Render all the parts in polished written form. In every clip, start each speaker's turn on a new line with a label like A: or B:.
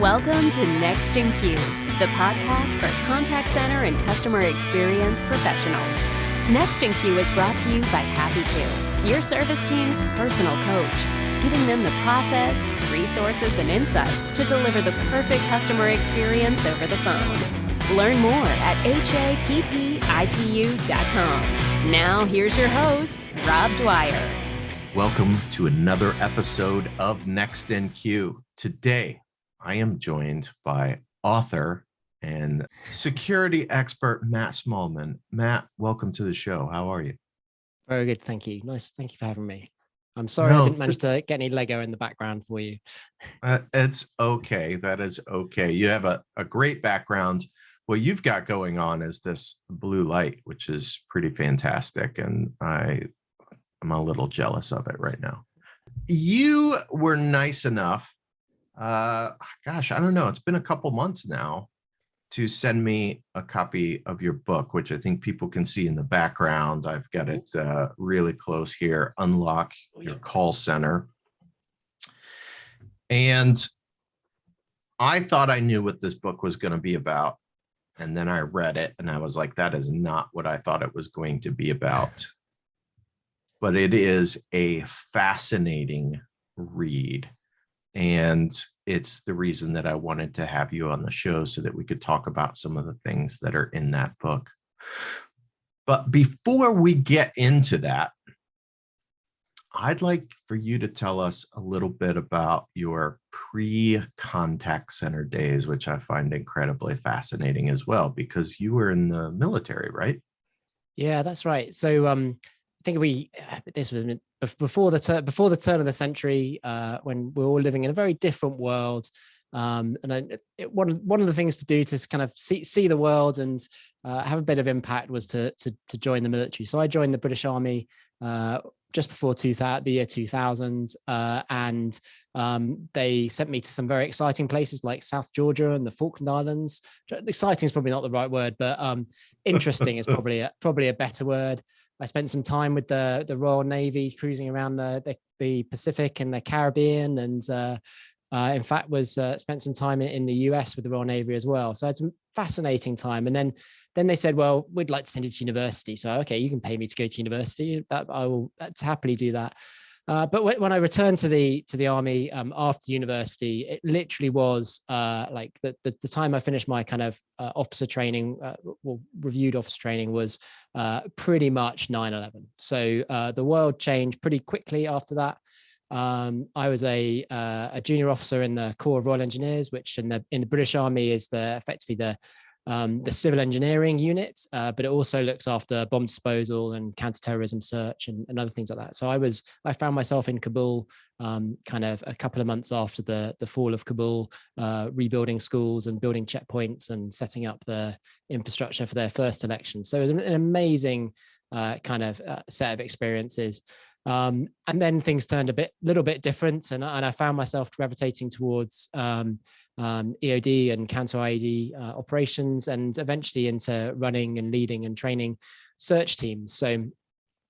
A: Welcome to Next in Queue, the podcast for contact center and customer experience professionals. Next in Queue is brought to you by Happy2, your service team's personal coach, giving them the process, resources, and insights to deliver the perfect customer experience over the phone. Learn more at happitu.com. Now, here's your host, Rob Dwyer.
B: Welcome to another episode of Next in Queue. Today, I am joined by author and security expert Matt Smallman. Matt, welcome to the show. How are you?
C: Very good, thank you. Nice, thank you for having me. I'm sorry I didn't manage to get any Lego in the background for you.
B: It's okay. That is okay. You have a great background. What you've got going on is this blue light, which is pretty fantastic, and I'm a little jealous of it right now. You were nice enough, I don't know, it's been a couple months now, to send me a copy of your book, which I think people can see in the background. I've got it really close here, Unlock Your Call Center. And I thought I knew what this book was going to be about. And then I read it and I was like, that is not what I thought it was going to be about. But it is a fascinating read. And it's the reason that I wanted to have you on the show so that we could talk about some of the things that are in that book. But before we get into that, I'd like for you to tell us a little bit about your pre-contact center days, which I find incredibly fascinating as well, because you were in the military, right?
C: Yeah, that's right. So I think this was before the turn of the century, when we're all living in a very different world. One of the things to do to kind of see the world and have a bit of impact was to join the military. So I joined the British Army just before the year 2000, and they sent me to some very exciting places like South Georgia and the Falkland Islands. Exciting is probably not the right word, but interesting is probably a better word. I spent some time with the Royal Navy cruising around the Pacific and the Caribbean, and in fact spent some time in the US with the Royal Navy as well. So I had some fascinating time. And then they said, well, we'd like to send you to university. So, okay, you can pay me to go to university. I will happily do that. But when I returned to the army after university, it literally was like the time I finished my kind of officer training, reviewed officer training, was pretty much 9/11. So the world changed pretty quickly after that. I was a junior officer in the Corps of Royal Engineers, which in the British Army is effectively the civil engineering unit, but it also looks after bomb disposal and counterterrorism search and other things like that. So I found myself in Kabul kind of a couple of months after the fall of Kabul, rebuilding schools and building checkpoints and setting up the infrastructure for their first election. So it was an amazing kind of set of experiences. And then things turned a little bit different, and I found myself gravitating towards EOD and Counter IED operations, and eventually into running and leading and training search teams. So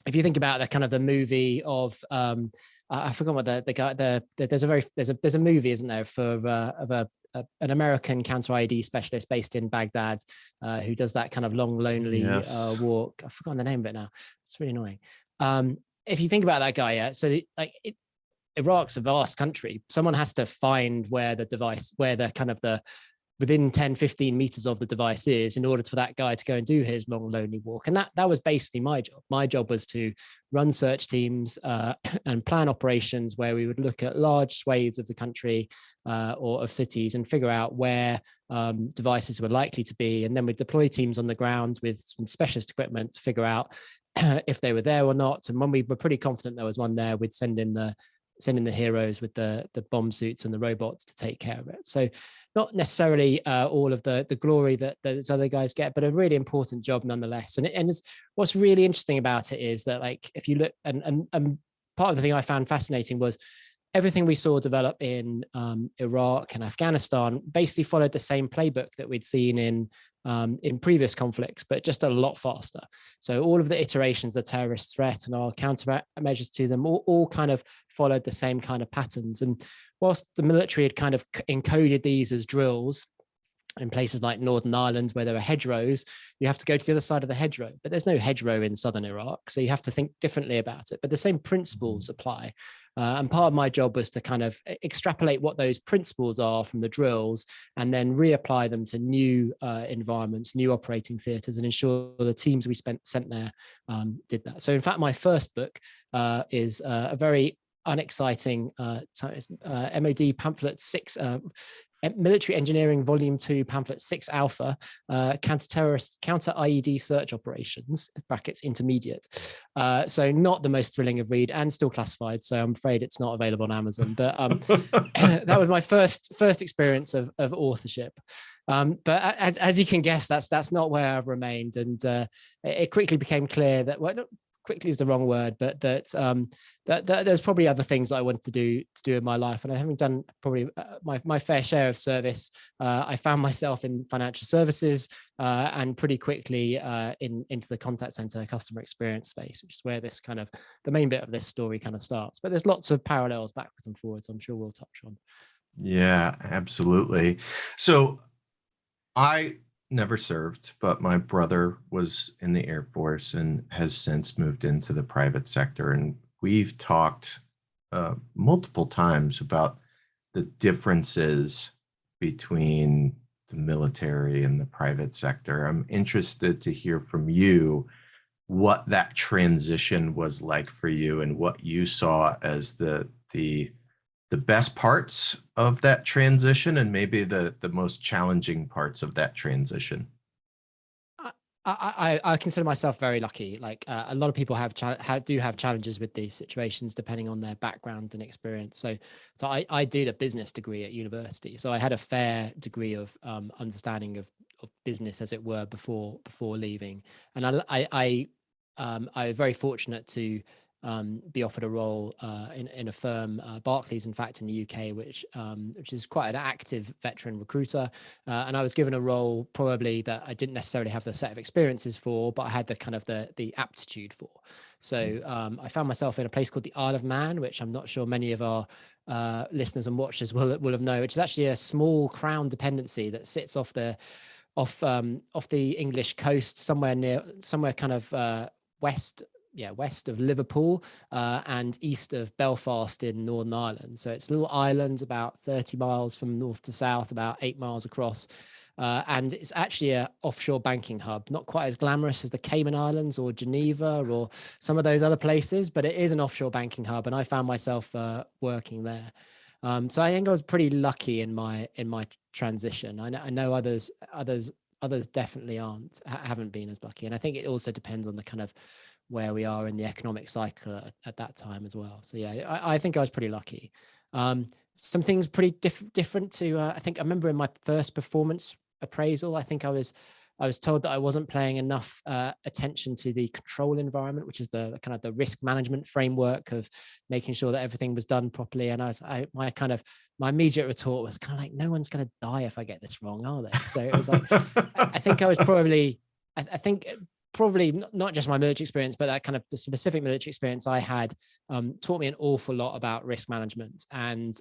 C: if you think about the movie of I forgot what the guy there's a movie, isn't there, of an American Counter IED specialist based in Baghdad who does that kind of long lonely walk. I've forgotten the name of it now. It's really annoying. If you think about that guy, yeah, so Iraq's a vast country. Someone has to find where the within 10, 15 meters of the device is in order for that guy to go and do his long, lonely walk. And that was basically my job. My job was to run search teams and plan operations where we would look at large swathes of the country or of cities and figure out where devices were likely to be. And then we'd deploy teams on the ground with some specialist equipment to figure out if they were there or not. And when we were pretty confident there was one there, we'd send in the heroes with the bomb suits and the robots to take care of it. So not necessarily all of the glory that those other guys get, but a really important job nonetheless. And it's what's really interesting about it is that, like, if you look, and part of the thing I found fascinating was everything we saw develop in Iraq and Afghanistan basically followed the same playbook that we'd seen in previous conflicts, but just a lot faster. So all of the iterations, the terrorist threat and our countermeasures to them all kind of followed the same kind of patterns. And whilst the military had kind of encoded these as drills in places like Northern Ireland where there are hedgerows, you have to go to the other side of the hedgerow, but there's no hedgerow in southern Iraq. So you have to think differently about it, but the same principles apply. And part of my job was to kind of extrapolate what those principles are from the drills and then reapply them to new environments, new operating theaters, and ensure the teams we sent there did that. So in fact, my first book is a very unexciting MOD pamphlet 6, Military Engineering Volume 2, Pamphlet 6 Alpha, Counter IED Search Operations, brackets intermediate. So not the most thrilling of read and still classified. So I'm afraid it's not available on Amazon. But that was my first experience of authorship. But as you can guess, that's not where I've remained. And it quickly became clear that, well, quickly is the wrong word, but that there's probably other things that I wanted to do in my life. And I haven't done probably my fair share of service. I found myself in financial services and pretty quickly into the contact center customer experience space, which is where this kind of the main bit of this story kind of starts. But there's lots of parallels backwards and forwards, I'm sure we'll touch on.
B: Yeah, absolutely. So I never served, but my brother was in the Air Force and has since moved into the private sector. And we've talked multiple times about the differences between the military and the private sector. I'm interested to hear from you what that transition was like for you and what you saw as the best parts of that transition and maybe the most challenging parts of that transition.
C: I consider myself very lucky. Like a lot of people do have challenges with these situations depending on their background and experience. So I did a business degree at university, so I had a fair degree of understanding of business, as it were, before leaving. And I was very fortunate to be offered a role in a firm, Barclays, in fact, in the UK, which is quite an active veteran recruiter. And I was given a role probably that I didn't necessarily have the set of experiences for, but I had the kind of the aptitude for. So I found myself in a place called the Isle of Man, which I'm not sure many of our listeners and watchers will have known, which is actually a small crown dependency that sits off the English coast, somewhere kind of west of Liverpool and east of Belfast in Northern Ireland. So it's a little island about 30 miles from north to south, about 8 miles across. And it's actually an offshore banking hub, not quite as glamorous as the Cayman Islands or Geneva or some of those other places, but it is an offshore banking hub. And I found myself working there. So I think I was pretty lucky in my transition. I know others definitely haven't been as lucky. And I think it also depends on the kind of where we are in the economic cycle at that time as well. So yeah, I think I was pretty lucky. Some things pretty different to, I think I remember in my first performance appraisal, I think I was told that I wasn't paying enough attention to the control environment, which is the kind of the risk management framework of making sure that everything was done properly. And my immediate retort was kind of like, no one's going to die if I get this wrong, are they? So it was like, I think I was probably, I think probably not just my military experience, but that kind of the specific military experience I had taught me an awful lot about risk management. And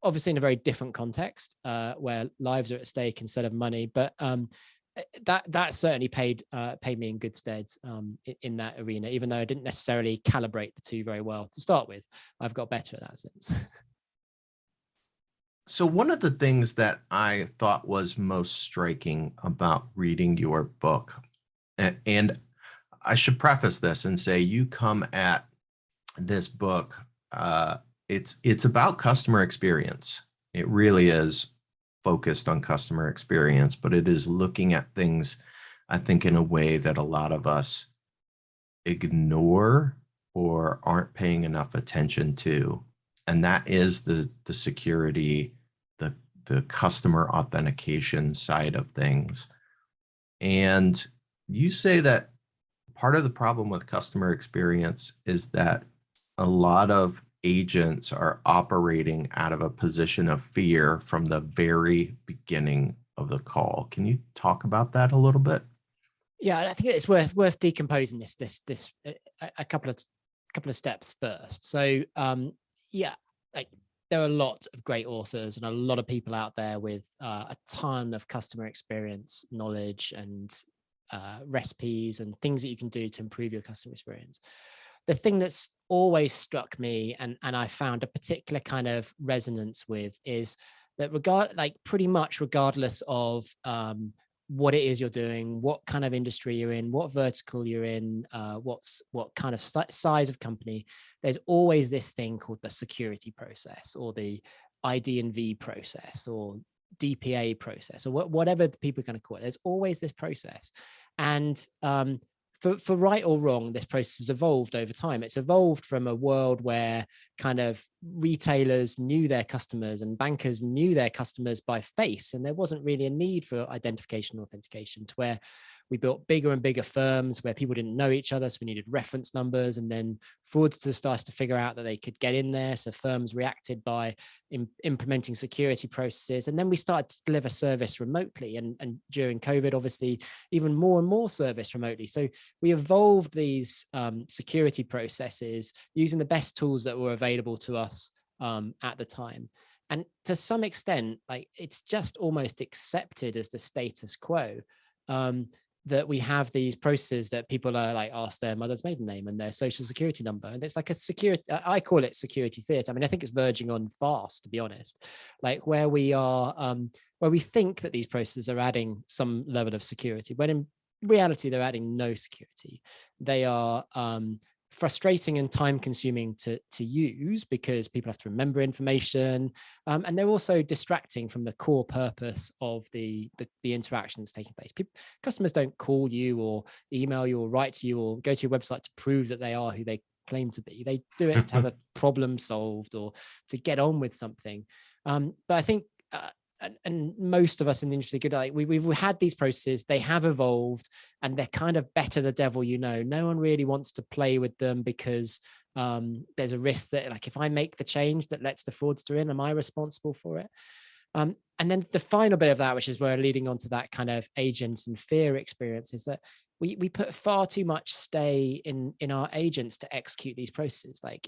C: obviously in a very different context where lives are at stake instead of money. But that certainly paid me in good stead in that arena, even though I didn't necessarily calibrate the two very well to start with. I've got better in that sense.
B: So one of the things that I thought was most striking about reading your book, and I should preface this and say you come at this book, it's about customer experience. It really is focused on customer experience, but it is looking at things, I think, in a way that a lot of us ignore or aren't paying enough attention to. And that is the security, the customer authentication side of things. And you say that part of the problem with customer experience is that a lot of agents are operating out of a position of fear from the very beginning of the call. Can you talk about that a little bit?
C: Yeah, I think it's worth decomposing this a couple of steps first. So yeah, like there are a lot of great authors and a lot of people out there with a ton of customer experience knowledge and recipes and things that you can do to improve your customer experience. The thing that's always struck me and I found a particular kind of resonance with is that pretty much regardless of what it is you're doing, what kind of industry you're in, what vertical you're in, what kind of size of company, there's always this thing called the security process or the ID&V process or DPA process or whatever people are going to call it. There's always this process. And for right or wrong, this process has evolved over time. It's evolved from a world where kind of retailers knew their customers and bankers knew their customers by face, and there wasn't really a need for identification and authentication, to where we built bigger and bigger firms where people didn't know each other, so we needed reference numbers, and then fraudsters started to figure out that they could get in there, so firms reacted by implementing security processes, and then we started to deliver service remotely, and during COVID, obviously, even more and more service remotely. So we evolved these security processes using the best tools that were available to us at the time. And to some extent, like it's just almost accepted as the status quo. That we have these processes that people are like ask their mother's maiden name and their social security number. And it's like a security, I call it security theater. I mean, I think it's verging on fast, to be honest, like where we are, where we think that these processes are adding some level of security, when in reality, they're adding no security. They are frustrating and time consuming to use because people have to remember information, and they're also distracting from the core purpose of the interactions taking place. Customers don't call you or email you or write to you or go to your website to prove that they are who they claim to be. They do it to have a problem solved or to get on with something. But I think and most of us in the industry could, like we've had these processes, they have evolved, and they're kind of better the devil you know. No one really wants to play with them because there's a risk that, like, if I make the change that lets the fraudster in, am I responsible for it? And then the final bit of that, which is where leading on to that kind of agents and fear experience, is that we put far too much stay in our agents to execute these processes. Like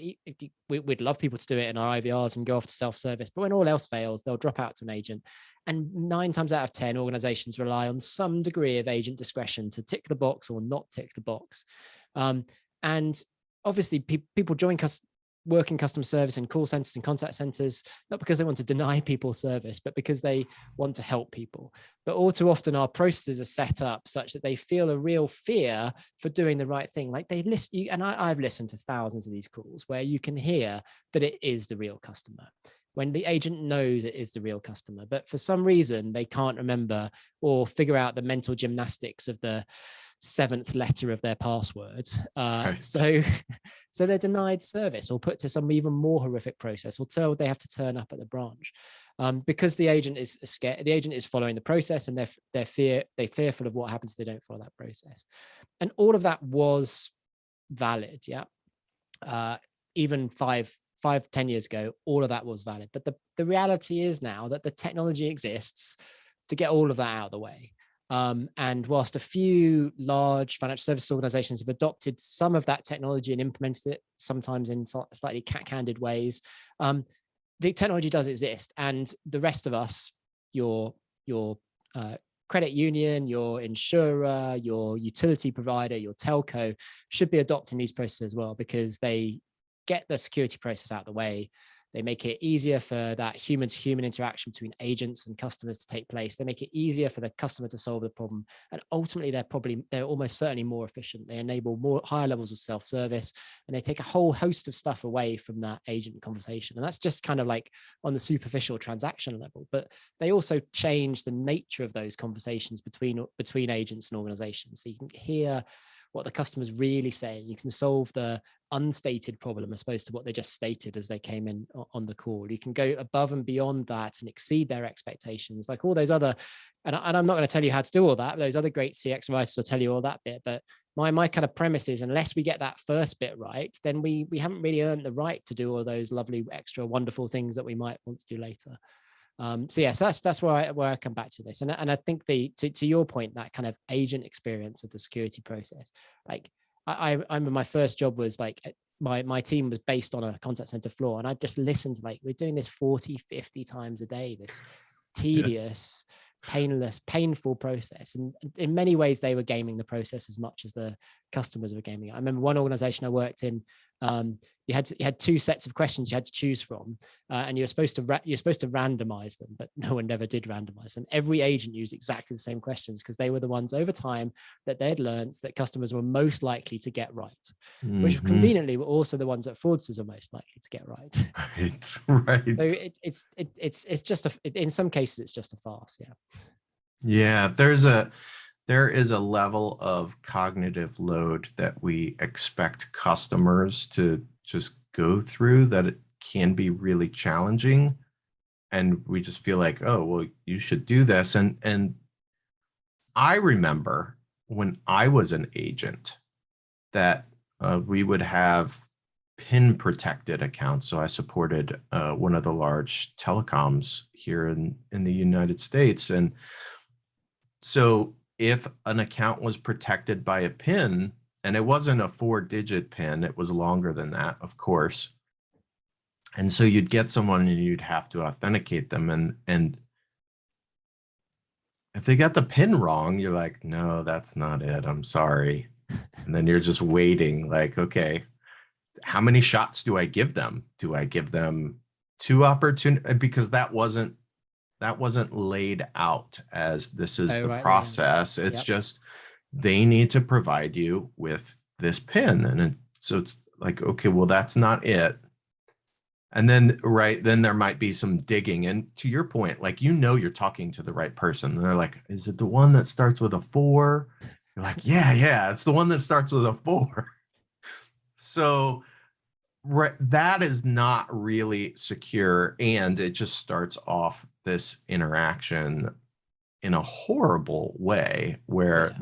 C: we'd love people to do it in our IVRs and go off to self-service, but when all else fails, they'll drop out to an agent. And 9 times out of 10, organizations rely on some degree of agent discretion to tick the box or not tick the box. And obviously people work in customer service in call centers and contact centers, not because they want to deny people service, but because they want to help people. But all too often our processes are set up such that they feel a real fear for doing the right thing. Like they list you, and I've listened to thousands of these calls where you can hear that it is the real customer, when the agent knows it is the real customer, but for some reason they can't remember or figure out the mental gymnastics of the 7th letter of their password. Right. So they're denied service or put to some even more horrific process, or told they have to turn up at the branch because the agent is scared. The agent is following the process, and they're fearful of what happens if they don't follow that process. And all of that was valid. Yeah. Even 5-10 years ago, all of that was valid. But the reality is now that the technology exists to get all of that out of the way. And whilst a few large financial services organizations have adopted some of that technology and implemented it, sometimes in slightly cat-handed ways, the technology does exist. And the rest of us, your credit union, your insurer, your utility provider, your telco, should be adopting these processes as well, because they get the security process out of the way. They make it easier for that human-to-human interaction between agents and customers to take place. They make it easier for the customer to solve the problem. And ultimately, they're almost certainly more efficient. They enable higher levels of self-service, and they take a whole host of stuff away from that agent conversation. And that's just kind of like on the superficial transaction level. But they also change the nature of those conversations between agents and organizations. So you can hear what the customer's really saying. You can solve the unstated problem as opposed to what they just stated as they came in on the call. You can go above and beyond that and exceed their expectations, like all those other, and I'm not going to tell you how to do all that. Those other great CX writers will tell you all that bit. But my kind of premise is, unless we get that first bit right, then we haven't really earned the right to do all those lovely, extra, wonderful things that we might want to do later. So that's where I come back to this. And I think to your point, that kind of agent experience of the security process, like I remember my first job was like, my team was based on a contact center floor, and I just listened, like, we're doing this 40, 50 times a day, this tedious, painful process. And in many ways, they were gaming the process as much as the customers were gaming it. I remember one organization I worked in, you had two sets of questions you had to choose from, and you're supposed to randomize them, but no one ever did randomize them. Every agent used exactly the same questions because they were the ones over time that they'd learned that customers were most likely to get right, which conveniently were also the ones that fraudsters are most likely to get right.
B: Right.
C: So it's just in some cases it's just a farce.
B: Yeah, there is a level of cognitive load that we expect customers to just go through that it can be really challenging. And we just feel like, oh, well, you should do this. And I remember when I was an agent that we would have PIN protected accounts. So I supported one of the large telecoms here in the United States. And so if an account was protected by a PIN, and it wasn't a 4-digit PIN, it was longer than that, of course. And so you'd get someone and you'd have to authenticate them. And if they got the PIN wrong, you're like, no, that's not it. I'm sorry. And then you're just waiting, like, okay, how many shots do I give them? Do I give them 2 opportunities? Because that wasn't laid out as this is the process. Yeah. It's just, they need to provide you with this PIN. And so it's like, okay, well, that's not it. And then, then there might be some digging. And to your point, like, you're talking to the right person. And they're like, is it the one that starts with a 4? You're like, yeah, it's the one that starts with a 4. So that is not really secure. And it just starts off this interaction in a horrible way where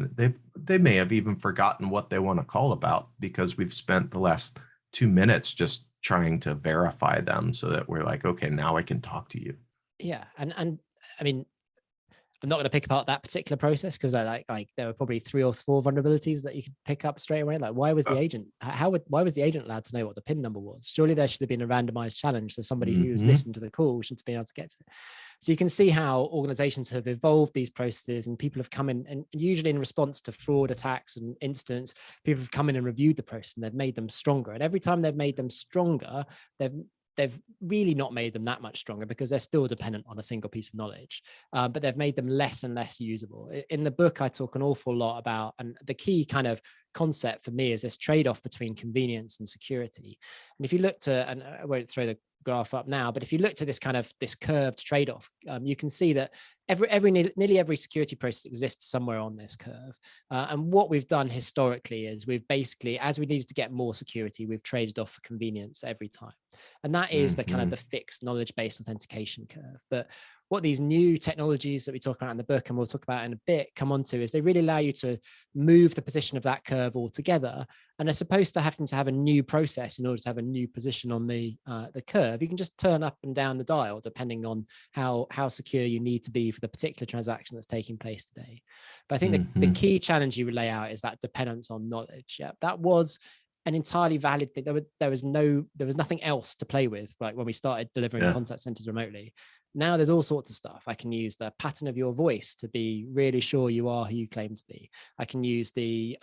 B: they may have even forgotten what they want to call about, because we've spent the last 2 minutes just trying to verify them so that we're like, okay, now I can talk to you.
C: Yeah. And I mean, I'm not going to pick apart that particular process, because like there were probably 3 or 4 vulnerabilities that you could pick up straight away. Like, why was the agent? Why was the agent allowed to know what the PIN number was? Surely there should have been a randomized challenge, so somebody who's listened to the call should be able to get to it. So you can see how organizations have evolved these processes, and people have come in, and usually in response to fraud attacks and incidents, people have come in and reviewed the process and they've made them stronger. And every time they've made them stronger, they've really not made them that much stronger, because they're still dependent on a single piece of knowledge, but they've made them less and less usable. In the book, I talk an awful lot about, and the key kind of concept for me is this trade-off between convenience and security. And if you look to, and I won't throw the graph up now, but if you look to this curved trade-off, you can see that nearly every security process exists somewhere on this curve. And what we've done historically is we've basically, as we needed to get more security, we've traded off for convenience every time. And that is the kind of the fixed knowledge-based authentication curve. But what these new technologies that we talk about in the book, and we'll talk about in a bit, come onto is they really allow you to move the position of that curve altogether. And as opposed to having to have a new process in order to have a new position on the curve, you can just turn up and down the dial depending on how secure you need to be for the particular transaction that's taking place today. But I think the key challenge you would lay out is that dependence on knowledge. Yeah, that was an entirely valid thing. There was nothing else to play with, right, when we started delivering contact centers remotely. Now there's all sorts of stuff. I can use the pattern of your voice to be really sure you are who you claim to be. I can use the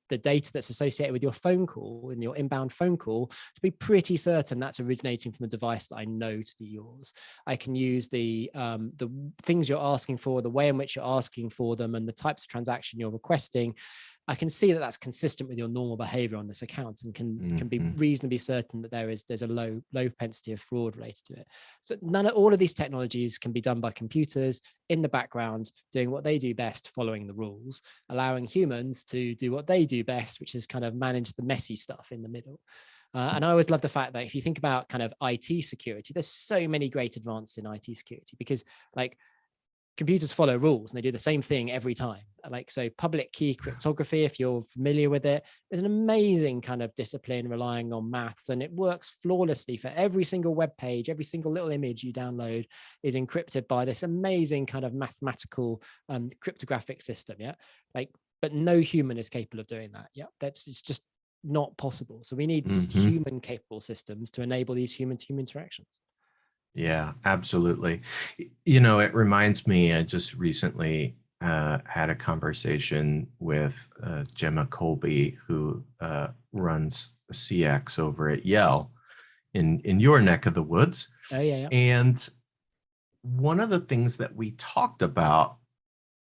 C: data that's associated with your phone call and your inbound phone call to be pretty certain that's originating from a device that I know to be yours. I can use the things you're asking for, the way in which you're asking for them, and the types of transaction you're requesting, I can see that that's consistent with your normal behavior on this account, and can be reasonably certain that there's a low propensity of fraud related to it. So all of these technologies can be done by computers in the background, doing what they do best, following the rules, allowing humans to do what they do best, which is kind of manage the messy stuff in the middle. And I always love the fact that if you think about kind of IT security, there's so many great advances in IT security, because like computers follow rules and they do the same thing every time. Like, so public key cryptography, if you're familiar with it, is an amazing kind of discipline relying on maths, and it works flawlessly for every single web page. Every single little image you download is encrypted by this amazing kind of mathematical cryptographic system. Yeah. Like, but no human is capable of doing that. Yeah. It's just not possible. So we need human capable systems to enable these human-to-human interactions.
B: Yeah, absolutely. It reminds me, I just recently had a conversation with Gemma Colby, who runs CX over at Yale in your neck of the woods.
C: Oh, yeah.
B: And one of the things that we talked about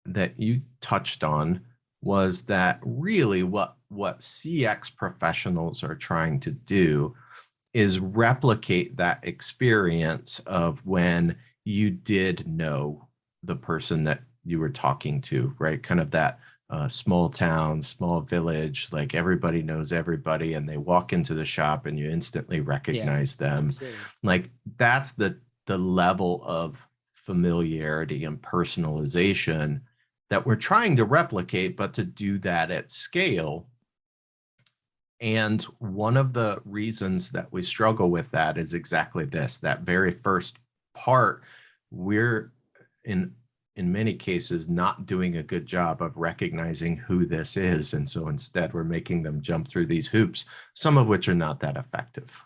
B: that you touched on was that really what CX professionals are trying to do is replicate that experience of when you did know the person that you were talking to, right? Kind of that small town, small village, like everybody knows everybody, and they walk into the shop and you instantly recognize them.
C: Absolutely.
B: Like that's the level of familiarity and personalization that we're trying to replicate, but to do that at scale. And one of the reasons that we struggle with that is exactly this, that very first part, we're in many cases not doing a good job of recognizing who this is. And so instead we're making them jump through these hoops, some of which are not that effective.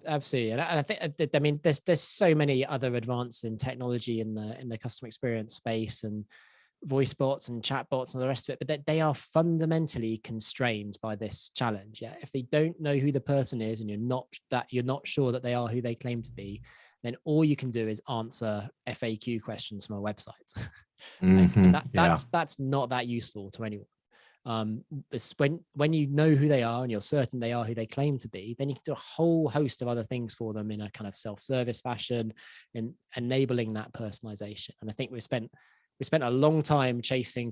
C: Absolutely. And I think, I mean, there's so many other advances in technology in the customer experience space, and voice bots and chat bots and the rest of it, but they are fundamentally constrained by this challenge. Yeah, if they don't know who the person is, and you're not sure that they are who they claim to be, then all you can do is answer FAQ questions from a website. That's not that useful to anyone. It's when you know who they are and you're certain they are who they claim to be, then you can do a whole host of other things for them in a kind of self-service fashion, in enabling that personalization. And I think we spent a long time chasing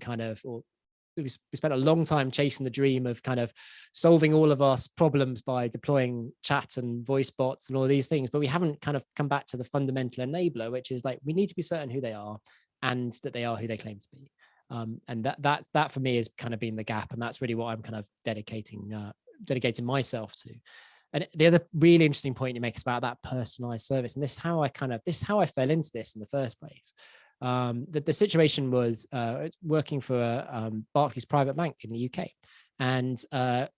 C: we spent a long time chasing the dream of kind of solving all of our problems by deploying chat and voice bots and all these things, but we haven't kind of come back to the fundamental enabler, which is like, we need to be certain who they are and that they are who they claim to be. And that for me has kind of been the gap, and that's really what I'm kind of dedicating myself to. And the other really interesting point you make is about that personalized service, and this is how I fell into this in the first place. The situation was working for Barclays Private Bank in the UK, and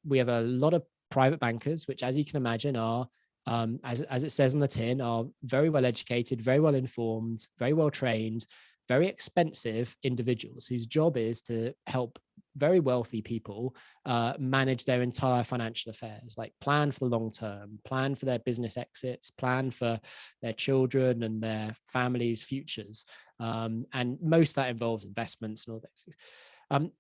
C: we have a lot of private bankers, which, as you can imagine, are as it says on the tin, are very well educated, very well informed, very well trained, very expensive individuals whose job is to help very wealthy people manage their entire financial affairs, like plan for the long term, plan for their business exits, plan for their children and their families' futures. And most of that involves investments and all those things.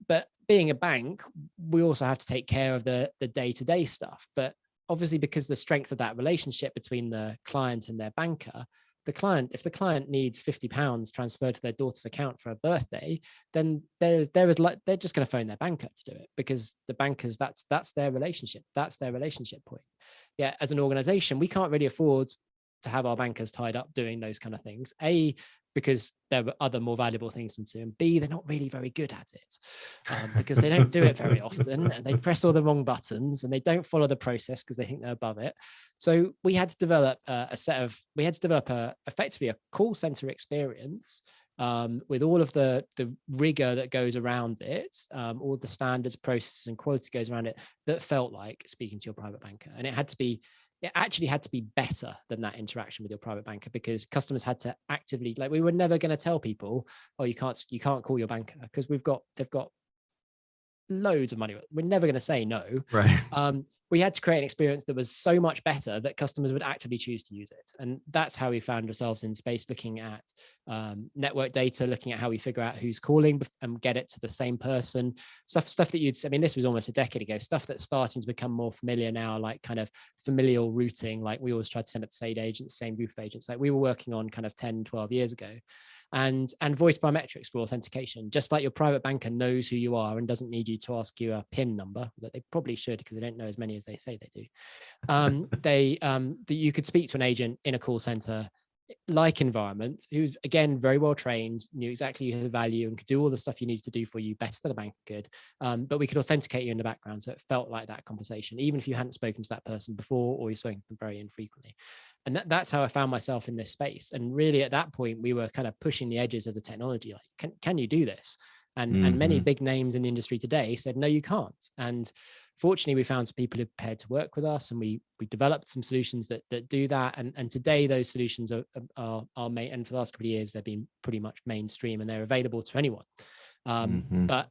C: But being a bank, we also have to take care of the day-to-day stuff. But obviously, because the strength of that relationship between the client and their banker, if the client needs £50 transferred to their daughter's account for a birthday, then they're just going to phone their banker to do it, because the bankers, that's their relationship point. Yeah, as an organization, we can't really afford to have our bankers tied up doing those kind of things. A, because there are other more valuable things to do, and B, they're not really very good at it, because they don't do it very often, and they press all the wrong buttons, and they don't follow the process because they think they're above it. So we had to develop effectively a call center experience with all of the rigor that goes around it, all the standards, processes, and quality goes around it, that felt like speaking to your private banker. And it actually had to be better than that interaction with your private banker, because customers had to actively, like, we were never going to tell people, oh, you can't call your banker because they've got loads of money. We're never going to say no.
B: Right.
C: we had to create an experience that was so much better that customers would actively choose to use it. And that's how we found ourselves in space, looking at network data, looking at how we figure out who's calling and get it to the same person. Stuff that I mean, this was almost a decade ago, stuff that's starting to become more familiar now, like kind of familial routing, like we always tried to send it to same agents, same group of agents, like we were working on kind of 10, 12 years ago. And voice biometrics for authentication, just like your private banker knows who you are and doesn't need you to ask you a PIN number, that they probably should because they don't know as many as they say they do. That you could speak to an agent in a call center like environment who's, again, very well trained, knew exactly the value and could do all the stuff you need to do for you better than a banker could, but we could authenticate you in the background, so it felt like that conversation even if you hadn't spoken to that person before or you've spoken to them very infrequently. And that's how I found myself in this space. And really at that point we were kind of pushing the edges of the technology, like can you do this? And many big names in the industry today said no, you can't. And fortunately, we found some people who are prepared to work with us, and we developed some solutions that do that. And today, those solutions are made. And for the last couple of years, they've been pretty much mainstream, and they're available to anyone. But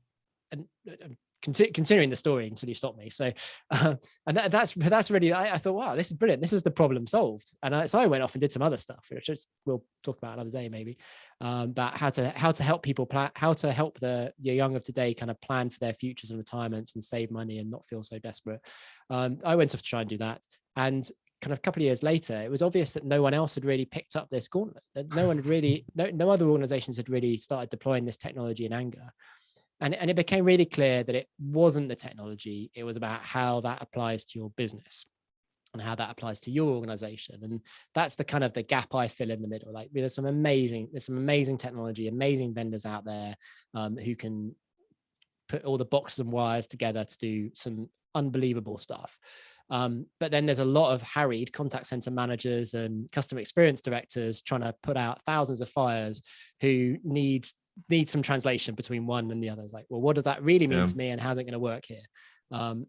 C: continuing the story until you stop me. So, and that's really, I thought, wow, this is brilliant. This is the problem solved. And so I went off and did some other stuff, which we'll talk about another day maybe, about how to help people plan, how to help the young of today kind of plan for their futures and retirements and save money and not feel so desperate. I went off to try and do that. And kind of a couple of years later, it was obvious that no one else had really picked up this gauntlet, that no one had really, no other organizations had really started deploying this technology in anger. And it became really clear that it wasn't the technology, it was about how that applies to your business and how that applies to your organization. And that's the kind of the gap I fill in the middle. Like there's some amazing technology, amazing vendors out there who can put all the boxes and wires together to do some unbelievable stuff. But then there's a lot of harried contact center managers and customer experience directors trying to put out thousands of fires who need some translation between one and the other. It's like, well, what does that really mean to me, and how's it going to work here? And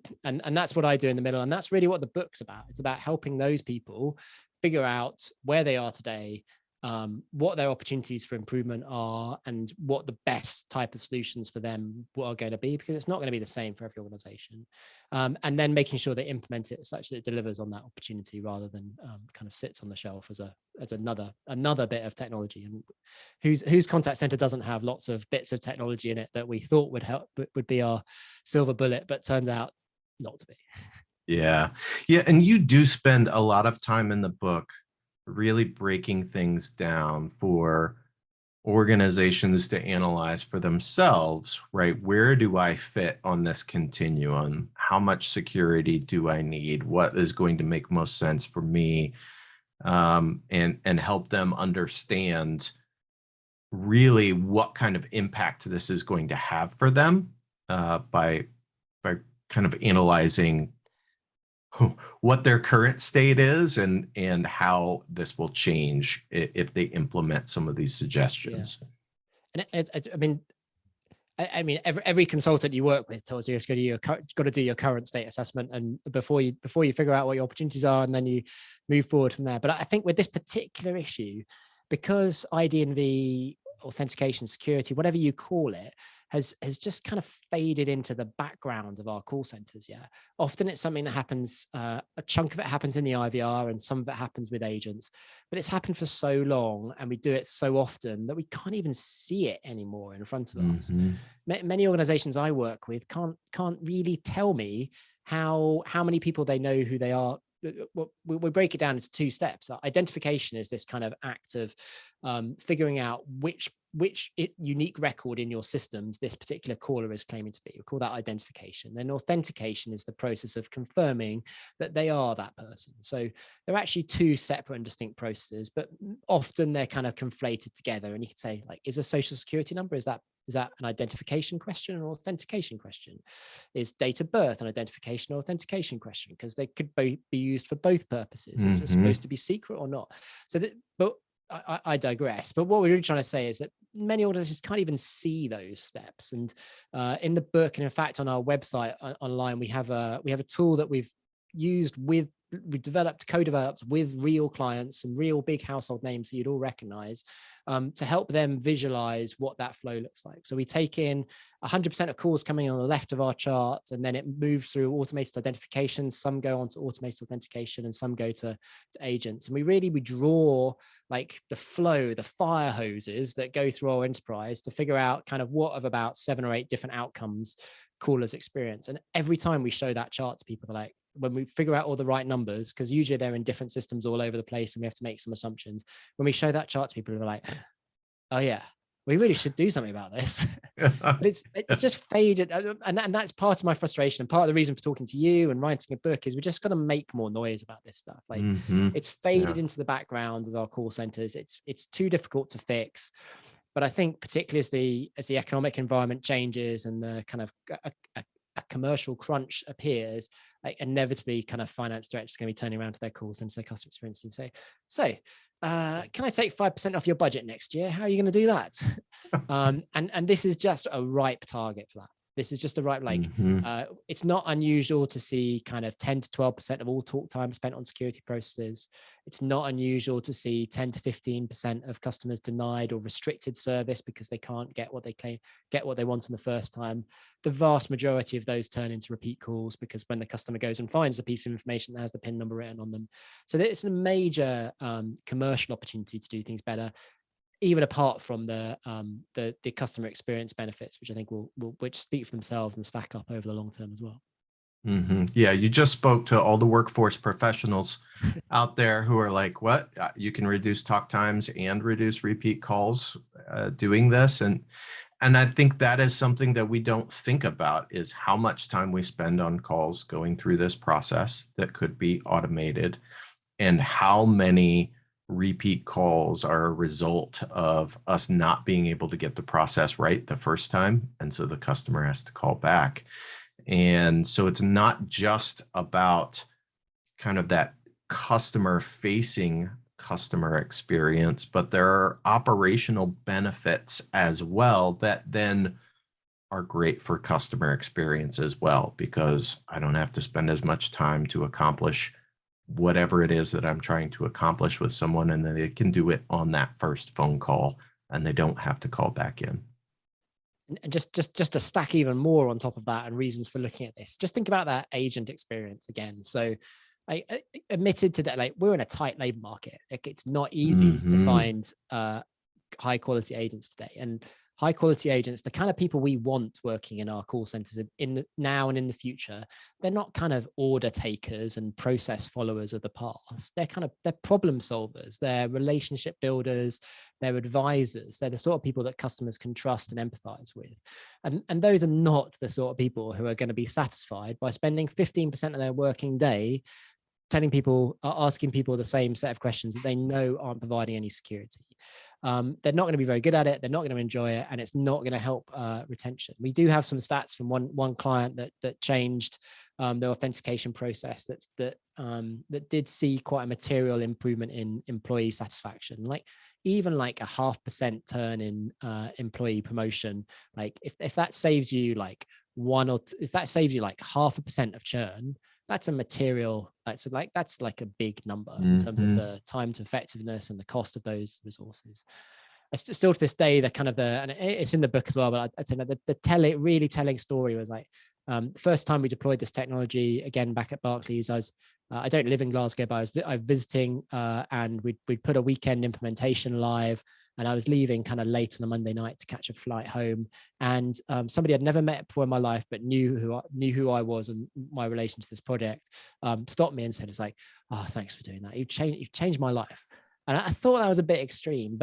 C: that's what I do in the middle, and that's really what the book's about. It's about helping those people figure out where they are today, what their opportunities for improvement are, and what the best type of solutions for them are going to be, because it's not going to be the same for every organization. And then making sure they implement it such that it delivers on that opportunity rather than kind of sits on the shelf as another bit of technology, and whose contact center doesn't have lots of bits of technology in it that we thought would help, would be our silver bullet, but turned out not to be.
B: Yeah. And you do spend a lot of time in the book really breaking things down for organizations to analyze for themselves, right? Where do I fit on this continuum? How much security do I need? What is going to make most sense for me? And help them understand really what kind of impact this is going to have for them by kind of analyzing what their current state is and how this will change if they implement some of these suggestions.
C: Yeah. And I mean, every consultant you work with tells you you've got to do your current state assessment, and before you figure out what your opportunities are, and then you move forward from there. But I think with this particular issue, because ID&V, authentication, security, whatever you call it, has just kind of faded into the background of our call centers. Yeah, often it's something that happens, a chunk of it happens in the IVR and some of it happens with agents, but it's happened for so long and we do it so often that we can't even see it anymore in front of us. Many organizations I work with can't really tell me how many people they know who they are. We break it down into two steps. Identification is this kind of act of figuring out which unique record in your systems this particular caller is claiming to be. We call that identification. Then authentication is the process of confirming that they are that person. So they're actually two separate and distinct processes, but often they're kind of conflated together. And you could say, like, is a social security number, is that an identification question or authentication question? Is date of birth an identification or authentication question? Because they could both be used for both purposes. Is it supposed to be secret or not? So but I digress. But what we're really trying to say is that many organizations can't even see those steps. And in the book, and in fact on our website online, we have a tool that we've used with co-developed with real clients and real big household names that you'd all recognize, to help them visualize what that flow looks like. So we take in 100% of calls coming on the left of our chart, and then it moves through automated identification. Some go on to automated authentication and some go to agents. And we draw like the flow, the fire hoses that go through our enterprise to figure out kind of what of about 7 or 8 different outcomes callers experience. And every time we show that chart to people, they're like, when we figure out all the right numbers, because usually they're in different systems all over the place and we have to make some assumptions. When we show that chart to people, they're like, oh yeah, we really should do something about this. But it's just faded. And that's part of my frustration. And part of the reason for talking to you and writing a book is we're just going to make more noise about this stuff. Like it's faded into the background of our call centers. It's too difficult to fix. But I think particularly as the economic environment changes and the kind of a commercial crunch appears, like inevitably kind of finance directors are going to be turning around to their calls and to their customer experience and say, can I take 5% off your budget next year? How are you going to do that? And this is just a ripe target for that. This is just a ripe, it's not unusual to see kind of 10 to 12% of all talk time spent on security processes. It's not unusual to see 10 to 15% of customers denied or restricted service because they can't get what they want in the first time. The vast majority of those turn into repeat calls because when the customer goes and finds a piece of information that has the PIN number written on them. So it's a major commercial opportunity to do things better, even apart from the customer experience benefits, which I think will which speak for themselves and stack up over the long term as well.
B: Yeah, you just spoke to all the workforce professionals out there who are like, what? You can reduce talk times and reduce repeat calls doing this. And I think that is something that we don't think about, is how much time we spend on calls going through this process that could be automated, and how many repeat calls are a result of us not being able to get the process right the first time. And so the customer has to call back. And so it's not just about kind of that customer facing customer experience, but there are operational benefits as well that then are great for customer experience as well, because I don't have to spend as much time to accomplish whatever it is that I'm trying to accomplish with someone, and then they can do it on that first phone call and they don't have to call back in.
C: And just to stack even more on top of that and reasons for looking at this, just think about that agent experience again. So I admitted today, like we're in a tight labor market. Like it's not easy to find high quality agents today. And high quality agents, the kind of people we want working in our call centers now and in the future, they're not kind of order takers and process followers of the past. They're problem solvers, they're relationship builders, they're advisors. They're the sort of people that customers can trust and empathize with. And those are not the sort of people who are going to be satisfied by spending 15% of their working day asking people the same set of questions that they know aren't providing any security. They're not going to be very good at it. They're not going to enjoy it, and it's not going to help retention. We do have some stats from one client that changed the authentication process that did see quite a material improvement in employee satisfaction. Like even like a 0.5% turn in employee promotion. Like if that saves you like if that saves you like 0.5% of churn, that's a material, that's like a big number in terms of the time to effectiveness and the cost of those resources. Still to this day, and it's in the book as well, but I'd say that the really telling story was like, first time we deployed this technology, again, back at Barclays, I don't live in Glasgow, but I was visiting and we'd put a weekend implementation live. And I was leaving kind of late on a Monday night to catch a flight home. And somebody I'd never met before in my life, but knew who I was and my relation to this project, stopped me and said, it's like, oh, thanks for doing that. You've changed my life. And I thought that was a bit extreme,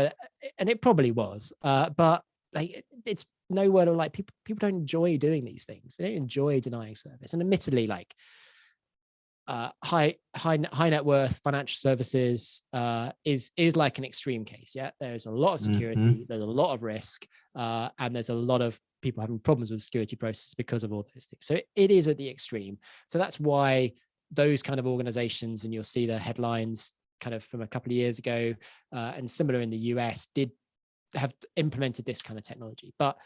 C: and it probably was. But like, it's no word of like, people don't enjoy doing these things. They don't enjoy denying service. And admittedly, like, high net worth financial services is like an extreme case. Yeah, there's a lot of security, there's a lot of risk, and there's a lot of people having problems with security processes because of all those things. So it is at the extreme. So that's why those kind of organizations, and you'll see the headlines kind of from a couple of years ago, and similar in the US, did have implemented this kind of technology. But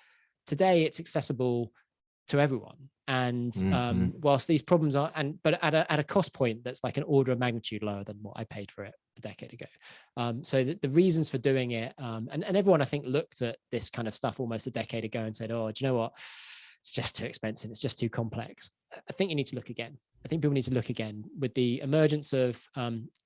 C: today it's accessible to everyone. And
B: Mhm.
C: whilst these problems are, but at a cost point that's like an order of magnitude lower than what I paid for it a decade ago. So the reasons for doing it, and everyone I think looked at this kind of stuff almost a decade ago and said, oh, do you know what? It's just too expensive. It's just too complex. I think you need to look again. I think people need to look again with the emergence of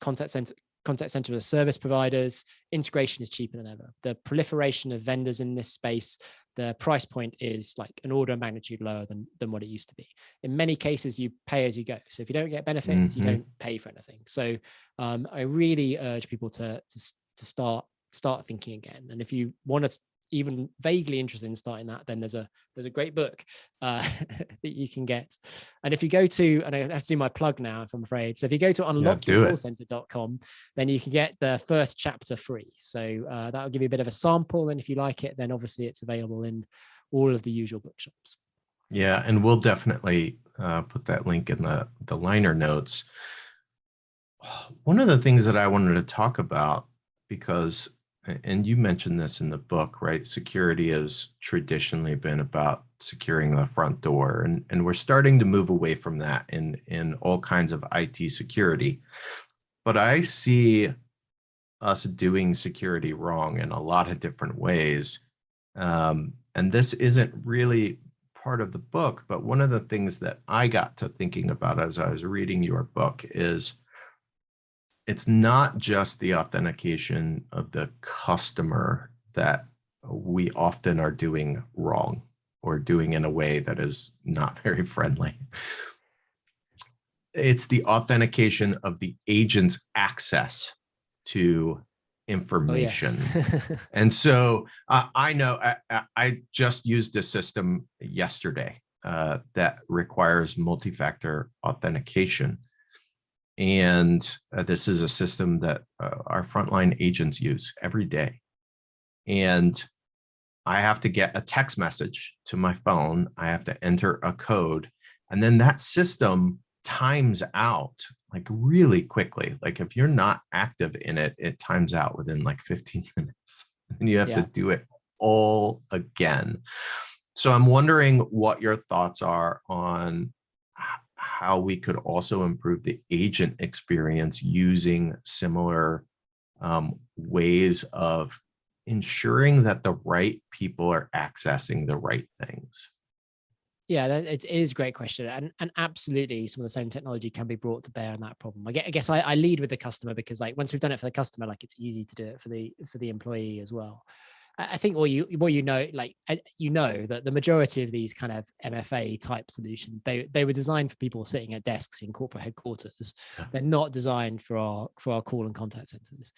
C: contact center as service providers. Integration is cheaper than ever. The proliferation of vendors in this space, the price point is like an order of magnitude lower than what it used to be. In many cases, you pay as you go. So if you don't get benefits, you don't pay for anything. So I really urge people to start thinking again. And if you want to even vaguely interested in starting that, then there's a great book that you can get. And if you go to, and I have to do my plug now, if I'm afraid. So if you go to unlockyourcallcenter.com, then you can get the first chapter free. So that'll give you a bit of a sample. And if you like it, then obviously it's available in all of the usual bookshops.
B: Yeah, and we'll definitely put that link in the liner notes. One of the things that I wanted to talk about, because, and you mentioned this in the book, right? Security has traditionally been about securing the front door, and we're starting to move away from that in all kinds of IT security. But I see us doing security wrong in a lot of different ways. And this isn't really part of the book, but one of the things that I got to thinking about as I was reading your book is it's not just the authentication of the customer that we often are doing wrong or doing in a way that is not very friendly. It's the authentication of the agent's access to information.
C: Oh, yes.
B: And so I know I just used a system yesterday that requires multi-factor authentication. And this is a system that our frontline agents use every day. And I have to get a text message to my phone. I have to enter a code. And then that system times out like really quickly. Like if you're not active in it, it times out within like 15 minutes. And you have to do it all again. So I'm wondering what your thoughts are on how we could also improve the agent experience using similar ways of ensuring that the right people are accessing the right things.
C: Yeah, it is a great question, and absolutely, some of the same technology can be brought to bear on that problem. I guess I lead with the customer because, like, once we've done it for the customer, like, it's easy to do it for the employee as well. I think what you know, like, you know that the majority of these kind of MFA type solutions, they were designed for people sitting at desks in corporate headquarters. They're not designed for our call and contact centers,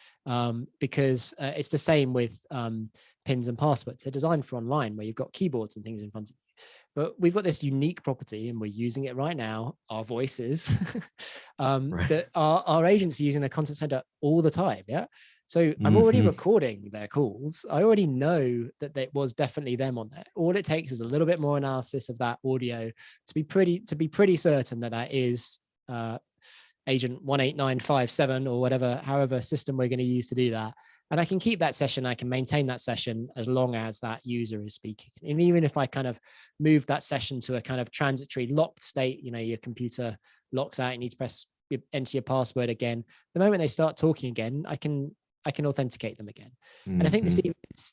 C: because it's the same with pins and passwords. They're designed for online, where you've got keyboards and things in front of you. But we've got this unique property, and we're using it right now, our voices,
B: Right.
C: that our agents are using their contact center all the time. Yeah. So I'm already recording their calls. I already know that it was definitely them on there. All it takes is a little bit more analysis of that audio to be pretty certain that that is agent 18957 or whatever, however system we're going to use to do that. And I can keep that session. I can maintain that session as long as that user is speaking. And even if I kind of move that session to a kind of transitory locked state, you know, your computer locks out, you need to enter your password again. The moment they start talking again, I can authenticate them again. And I think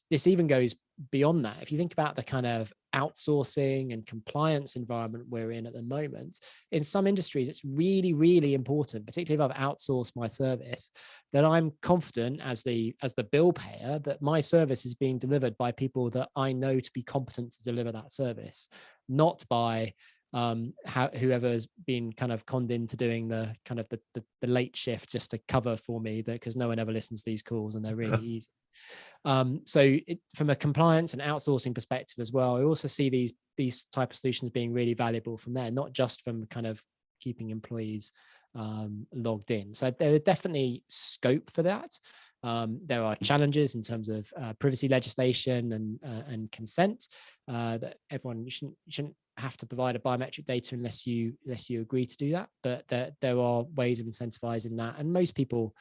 C: this even goes beyond that. If you think about the kind of outsourcing and compliance environment we're in at the moment, in some industries, it's really, really important, particularly if I've outsourced my service, that I'm confident as the bill payer that my service is being delivered by people that I know to be competent to deliver that service, not by whoever's been kind of conned into doing the kind of the late shift just to cover for me, because no one ever listens to these calls and they're really easy. So from a compliance and outsourcing perspective as well, I also see these type of solutions being really valuable from there, not just from kind of keeping employees logged in. So there are definitely scope for that. There are challenges in terms of privacy legislation and consent, that everyone shouldn't have to provide a biometric data unless you agree to do that. But there are ways of incentivizing that, and most people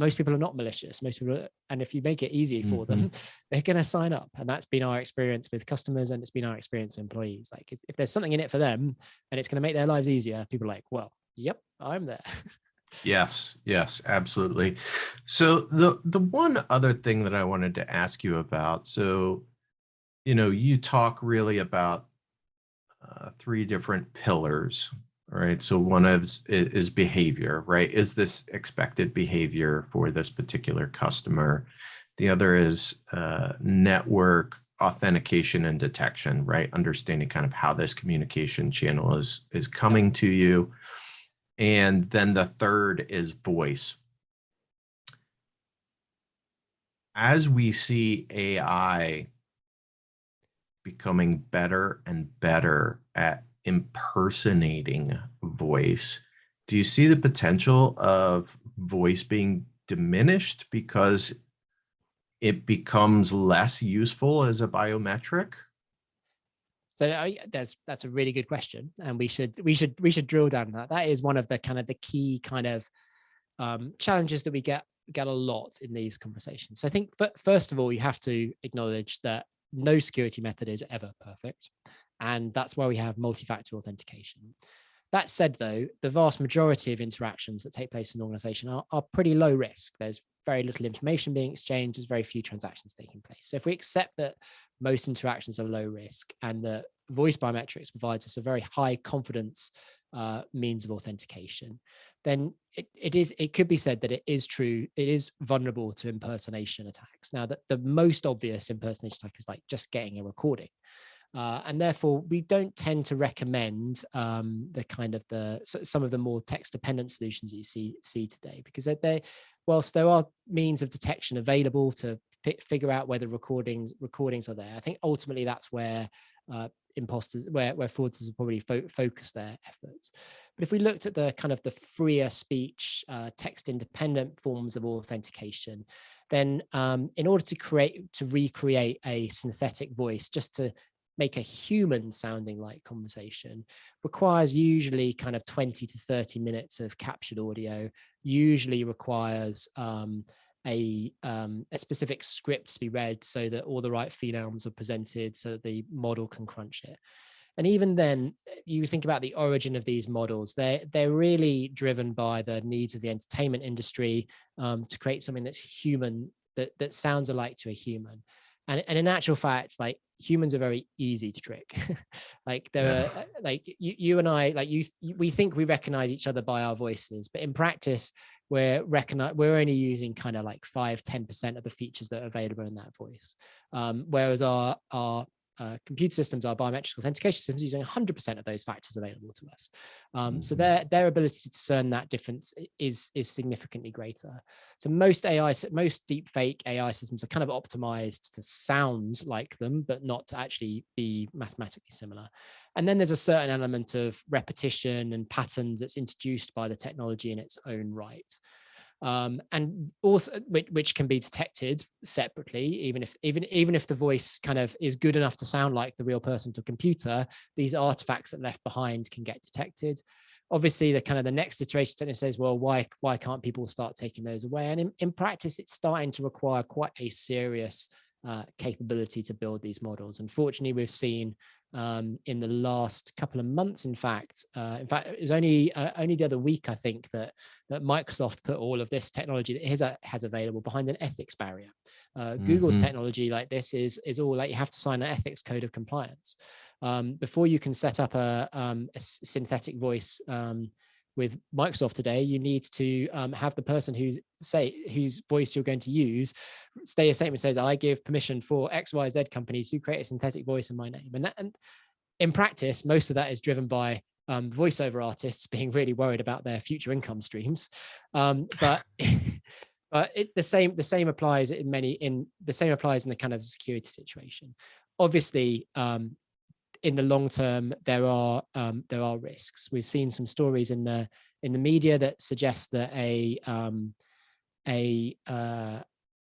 C: most people are not malicious. Most people, and if you make it easy for them, they're going to sign up. And that's been our experience with customers, and it's been our experience with employees. Like if there's something in it for them and it's going to make their lives easier, people are like, well, yep, I'm there.
B: Yes, absolutely. So the one other thing that I wanted to ask you about, so, you talk really about three different pillars, right? So one is behavior, right? Is this expected behavior for this particular customer? The other is network authentication and detection, right? Understanding kind of how this communication channel is coming to you. And then the third is voice. As we see AI becoming better and better at impersonating voice, do you see the potential of voice being diminished because it becomes less useful as a biometric?
C: So that's a really good question, and we should drill down on that. That is one of the kind of the key kind of challenges that we get a lot in these conversations. So I think first of all, you have to acknowledge that no security method is ever perfect, and that's why we have multi-factor authentication. That said, though, the vast majority of interactions that take place in an organization are pretty low risk. There's very little information being exchanged. There's very few transactions taking place. So if we accept that most interactions are low risk and that voice biometrics provides us a very high confidence means of authentication, then it could be said that it is true. It is vulnerable to impersonation attacks. Now, the most obvious impersonation attack is like just getting a recording. And therefore, we don't tend to recommend the kind of some of the more text-dependent solutions that you see today, because whilst there are means of detection available to figure out whether recordings are there, I think ultimately that's where fraudsters will probably focus their efforts. But if we looked at the kind of the freer speech, text-independent forms of authentication, then in order to recreate a synthetic voice, just to make a human sounding like conversation, requires usually kind of 20 to 30 minutes of captured audio, usually requires a specific script to be read so that all the right phenomes are presented so that the model can crunch it. And even then, you think about the origin of these models, they're really driven by the needs of the entertainment industry to create something that's human, that sounds alike to a human. And in actual fact, like, humans are very easy to trick. Like you and I, like we think we recognize each other by our voices, but in practice, we're only using kind of like 5-10% of the features that are available in that voice. Whereas our computer systems, our biometric authentication systems, using 100% of those factors available to us. So their ability to discern that difference is significantly greater. So most deepfake AI systems are kind of optimized to sound like them, but not to actually be mathematically similar. And then there's a certain element of repetition and patterns that's introduced by the technology in its own right. And also which can be detected separately, even if the voice kind of is good enough to sound like the real person to computer, these artifacts that left behind can get detected. Obviously, the next iteration says, well, why can't people start taking those away? And in practice, it's starting to require quite a serious capability to build these models. Unfortunately, we've seen in the last couple of months, in fact, it was only the other week, I think, that Microsoft put all of this technology that it has available behind an ethics barrier. Google's technology like this is all like you have to sign an ethics code of compliance before you can set up a synthetic voice. With Microsoft today, you need to have the person whose voice you're going to use say a statement that says, I give permission for XYZ companies to create a synthetic voice in my name. And in practice, most of that is driven by voiceover artists being really worried about their future income streams. But the same applies in the kind of security situation. Obviously, in the long term, there are risks. We've seen some stories in the media that suggest that a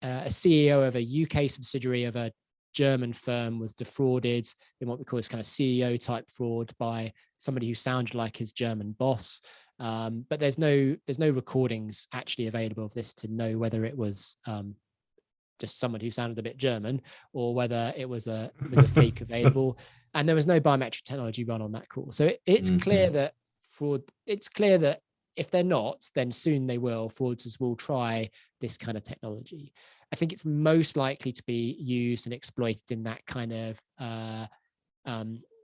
C: CEO of a UK subsidiary of a German firm was defrauded in what we call this kind of CEO type fraud by somebody who sounded like his German boss. But there's no recordings actually available of this to know whether it was just someone who sounded a bit German or whether it was a fake available. And there was no biometric technology run on that call. So it's clear that if they're not, then soon they will. Fraudsters will try this kind of technology. I think it's most likely to be used and exploited in that kind of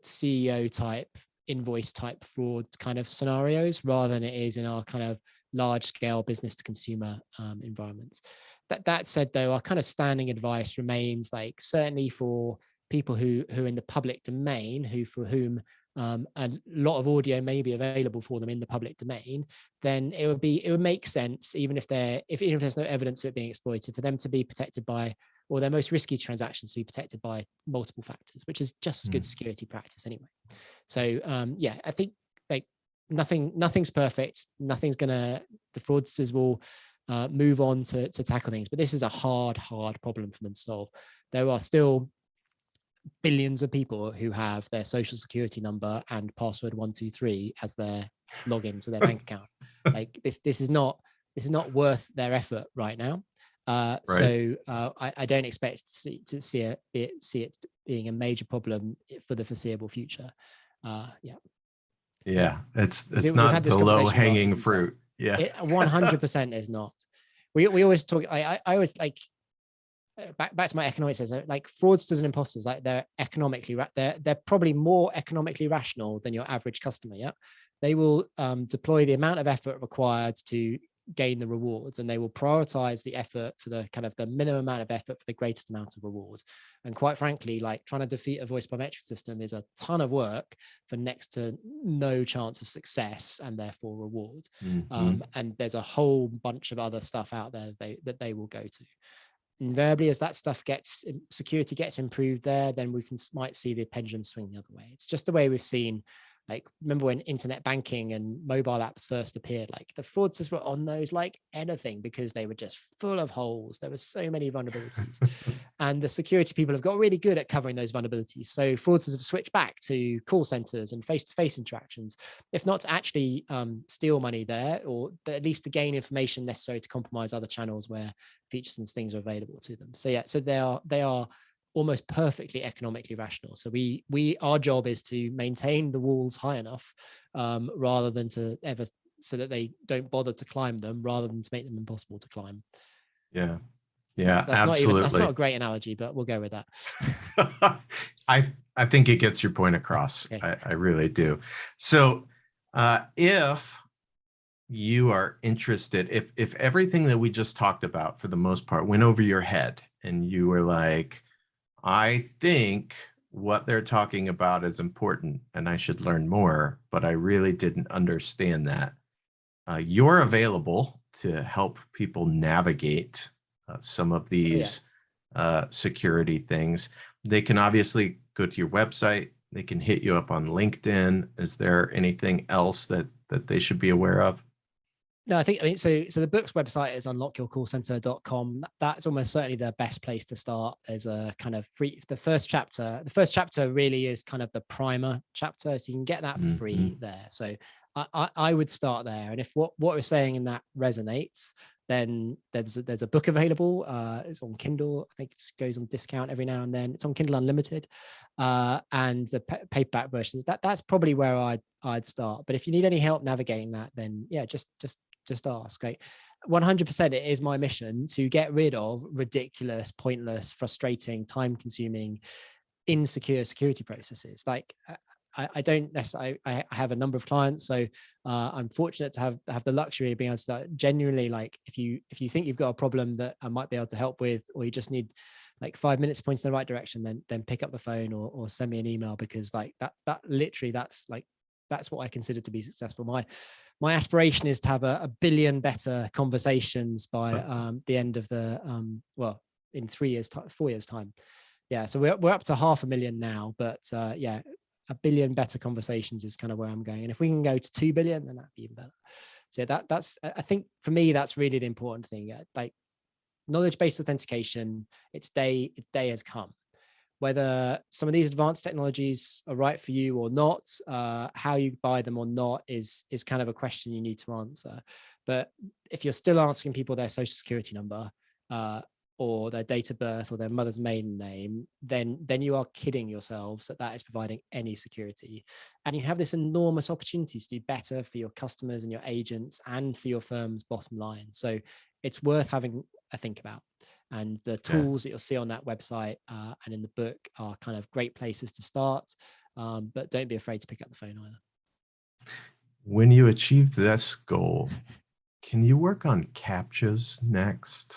C: CEO type, invoice type fraud kind of scenarios, rather than it is in our kind of large scale business to consumer environments. That said, though, our kind of standing advice remains, like, certainly for people who are in the public domain, for whom a lot of audio may be available for them in the public domain, then it would make sense, even if there's no evidence of it being exploited, for them to be protected by, or their most risky transactions to be protected by, multiple factors, which is just good security practice anyway. So I think, like, nothing's perfect. The fraudsters will move on to tackle things, but this is a hard problem for them to solve. There are still billions of people who have their social security number and password 123 as their login to their bank account. Like, this is not worth their effort right now. Right. So I don't expect to see it being a major problem for the foreseeable future.
B: It's not the low hanging fruit. Yeah,
C: it 100% is not. We always talk. I always, like, back to my economics, like, fraudsters and imposters, like, they're probably more economically rational than your average customer. Yeah, they will deploy the amount of effort required to gain the rewards, and they will prioritize the effort for the kind of the minimum amount of effort for the greatest amount of reward. And quite frankly, like, trying to defeat a voice biometric system is a ton of work for next to no chance of success and therefore reward. And there's a whole bunch of other stuff out there that they will go to. Invariably, as that stuff security gets improved there, then we might see the pendulum swing the other way. It's just the way we've seen. Like, remember when internet banking and mobile apps first appeared? Like, the fraudsters were on those like anything, because they were just full of holes. There were so many vulnerabilities. And the security people have got really good at covering those vulnerabilities. So fraudsters have switched back to call centers and face-to-face interactions, if not to actually steal money there, but at least to gain information necessary to compromise other channels where features and things are available to them. So so they are almost perfectly economically rational. So our job is to maintain the walls high enough, rather than so that they don't bother to climb them, rather than to make them impossible to climb.
B: Yeah,
C: absolutely. That's not a great analogy, but we'll go with that.
B: I think it gets your point across. Okay. I really do. So if you are interested, if everything that we just talked about for the most part went over your head and you were like, I think what they're talking about is important and I should learn more, but I really didn't understand that, you're available to help people navigate some of these security things. They can obviously go to your website. They can hit you up on LinkedIn. Is there anything else that they should be aware of?
C: No, I mean, so the book's website is unlockyourcallcenter.com. That's almost certainly the best place to start as a kind of free. The first chapter really is kind of the primer chapter, so you can get that for free there. So I would start there. And if what we're saying in that resonates, then there's a book available. It's on Kindle. I think it goes on discount every now and then. It's on Kindle Unlimited, and the paperback versions. That's probably where I'd start. But if you need any help navigating that, then just ask. Like, 100%, it is my mission to get rid of ridiculous, pointless, frustrating, time-consuming, insecure security processes. Like, I don't necessarily. I have a number of clients, so I'm fortunate to have the luxury of being able to start genuinely. Like, if you think you've got a problem that I might be able to help with, or you just need like 5 minutes pointed in the right direction, then pick up the phone or send me an email, because like that literally that's what I consider to be successful. My aspiration is to have a billion better conversations by the end of the in 4 years time. Yeah, so we're up to 500,000 now, but a billion better conversations is kind of where I'm going. And if we can go to 2 billion, then that'd be even better. So that's, I think for me, that's really the important thing. Like, knowledge-based authentication, its day has come. Whether some of these advanced technologies are right for you or not, how you buy them or not is kind of a question you need to answer. But if you're still asking people their social security number, or their date of birth or their mother's maiden name, then you are kidding yourselves that is providing any security. And you have this enormous opportunity to do better for your customers and your agents and for your firm's bottom line. So it's worth having a think about. And the tools that you'll see on that website and in the book are kind of great places to start, but don't be afraid to pick up the phone either.
B: When you achieve this goal, can you work on CAPTCHAs next?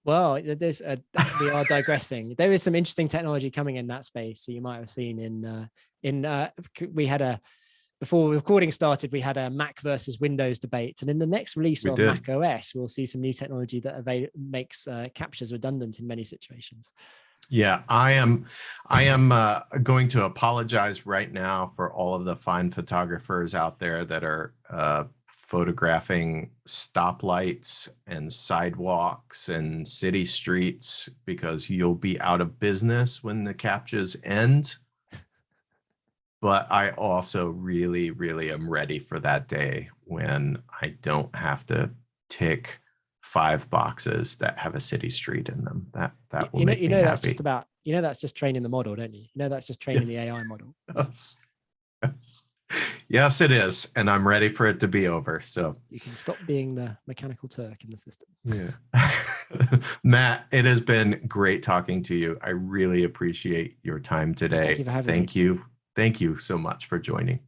C: Well, we are digressing. There is some interesting technology coming in that space. So you might have seen we had before the recording started, we had a Mac versus Windows debate. And in the next release of Mac OS, we'll see some new technology that makes CAPTCHAs redundant in many situations.
B: Yeah, I am going to apologize right now for all of the fine photographers out there that are photographing stoplights and sidewalks and city streets, because you'll be out of business when the CAPTCHAs end. But I also really, really am ready for that day when I don't have to tick 5 boxes that have a city street in them. That will make me happy.
C: That's just about, that's just training the model, don't you? That's just training the AI model.
B: Yes, it is. And I'm ready for it to be over. So
C: you can stop being the mechanical Turk in the system.
B: Yeah. Matt, it has been great talking to you. I really appreciate your time today.
C: Thank you for having me.
B: Thank you. Thank you so much for joining.